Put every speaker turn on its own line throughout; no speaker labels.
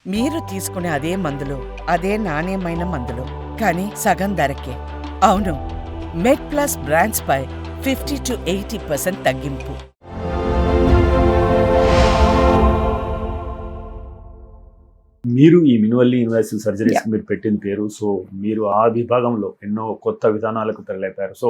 మీరు తీసుకునే అదే మందులు, అదే నాణ్యమైన మందులు, కానీ సగం ధరకే. అవును, మెడ్ ప్లస్ బ్రాండ్స్ పై 50-80% తగ్గింపు.
మీరు ఈ మినిమల్లీ ఇన్వాసివ్ సర్జరీస్ మీరు పెట్టిన పేరు. సో మీరు ఆ విభాగంలో ఎన్నో కొత్త విధానాలకు తెరలేపారు. సో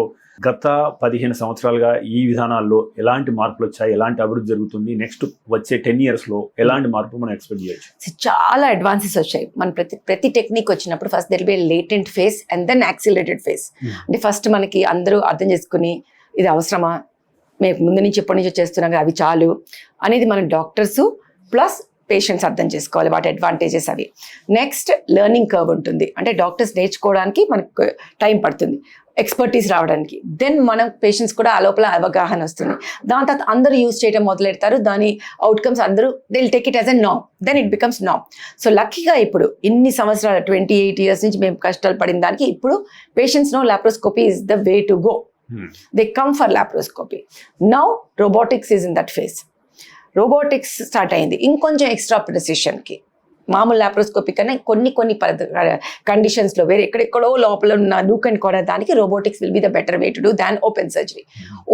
గత 15 సంవత్సరాలుగా ఈ విధానాల్లో ఎలాంటి మార్పులు వచ్చాయి, ఎలాంటి అభివృద్ధి జరుగుతుంది, నెక్స్ట్ వచ్చే 10 years లో ఎలాంటి మార్పు మనం ఎక్స్పెక్ట్ చేయొచ్చు?
చాలా అడ్వాన్సెస్ వచ్చాయి. మన ప్రతి టెక్నిక్ వచ్చినప్పుడు first there be latent phase and then accelerated phase. అంటే ఫస్ట్ మనకి అందరూ అర్థం చేసుకుని ఇది అవసరమా, మేము ముందు నుంచి ఎప్పటి నుంచో చేస్తున్నాం కదా, అవి చాలు అనేది మన డాక్టర్స్ ప్లస్ పేషెంట్స్ అర్థం చేసుకోవాలి వాటి అడ్వాంటేజెస్ అవి. నెక్స్ట్ లెర్నింగ్ కర్వ్ ఉంటుంది, అంటే డాక్టర్స్ నేర్చుకోవడానికి మనకు టైం పడుతుంది, ఎక్స్పర్టీస్ రావడానికి. దెన్ మనం పేషెంట్స్ కూడా ఆ లోపల అవగాహన వస్తుంది. దాని తర్వాత అందరూ యూజ్ చేయడం మొదలెడతారు, దాని అవుట్కమ్స్ అందరూ they will take it as a NAM, then it becomes NAM. So లక్కీగా ఇప్పుడు ఇన్ని సంవత్సరాలు 28 years నుంచి మేము కష్టాలు పడిన దానికి ఇప్పుడు patients no laparoscopy is the way to go. They come for laparoscopy. Now robotics is in that phase. Robotics start అయింది ఇంకొంచెం ఎక్స్ట్రా ప్రెసిషన్కి. మామూలు లాప్రోస్కోపీ కన్నా కొన్ని కండిషన్స్లో వేరే ఎక్కడెక్కడో లోపల ఉన్న లూక్ అండ్ కార్నర్ దానికి robotics will be the better way to do than open surgery.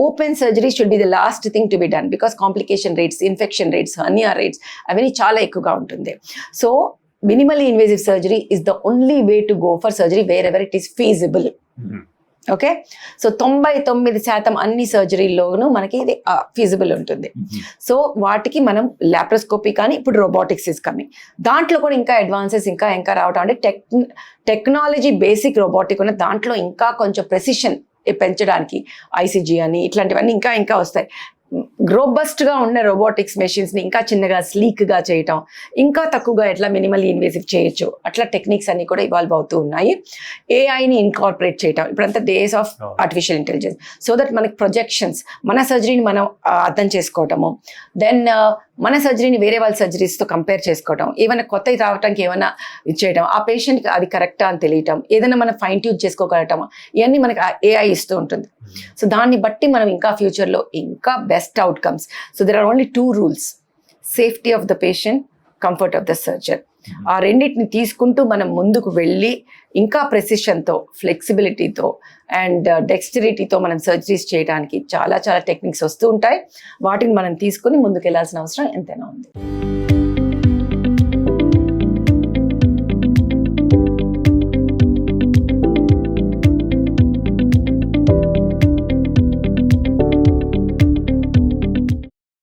Open surgery should be the last thing to be done because complication rates, infection rates, hernia rates అవన్నీ చాలా ఎక్కువగా ఉంటుంది. So minimally invasive surgery is the only way to go for surgery wear ever it is feasible. Okay, so 99% అన్ని సర్జరీల్లోనూ మనకి ఇది feasible ఉంటుంది. So వాటికి మనం లాప్రోస్కోపీ కానీ ఇప్పుడు రోబోటిక్స్ ఇస్ కమింగ్. దాంట్లో కూడా ఇంకా అడ్వాన్సెస్ ఇంకా రావటం, అంటే టెక్నాలజీ బేసిక్ రోబోటిక్ ఉన్న దాంట్లో ఇంకా కొంచెం ప్రెసిషన్ పెంచడానికి ఐసీజీ అని ఇట్లాంటివన్నీ ఇంకా వస్తాయి. రోబస్ట్గా ఉన్న రోబోటిక్స్ మెషిన్స్ని ఇంకా చిన్నగా స్లీక్గా చేయటం, ఇంకా తక్కువగా ఎట్లా మినిమల్లీ ఇన్వేసివ్ చేయొచ్చు, అట్లా టెక్నిక్స్ అన్ని కూడా ఇవాల్వ్ అవుతూ ఉన్నాయి. ఏఐని ఇన్కార్పొరేట్ చేయటం, ఇప్పుడంతా days of artificial intelligence, so that మనకి ప్రొజెక్షన్స్, మన సర్జరీని మనం అర్థం చేసుకోవటము, దెన్ మన సర్జరీని వేరే వాళ్ళ సర్జరీస్తో కంపేర్ చేసుకోవటం, ఏమైనా కొత్తవి రావడానికి ఏమైనా ఇచ్చేయటం, ఆ పేషెంట్కి అది కరెక్టా అని తెలియటం, ఏదైనా మనం ఫైన్ ట్యూన్ చేసుకోగలటం, ఇవన్నీ మనకి ఏఐ ఇస్తూ ఉంటుంది. సో దాన్ని బట్టి మనం ఇంకా ఫ్యూచర్లో ఇంకా best outcomes. So there are only 2 rules: safety of the patient, comfort of the surgeon. ఆ రెండింటిని తీసుకుంటూ మనం ముందుకు వెళ్ళి ఇంకా ప్రెసిషన్తో, ఫ్లెక్సిబిలిటీతో అండ్ డెక్స్టరిటీతో మనం సర్జరీస్ చేయడానికి చాలా టెక్నిక్స్ వస్తూ ఉంటాయి. వాటిని మనం తీసుకుని ముందుకు వెళ్ళాల్సిన అవసరం ఎంతైనా ఉంది.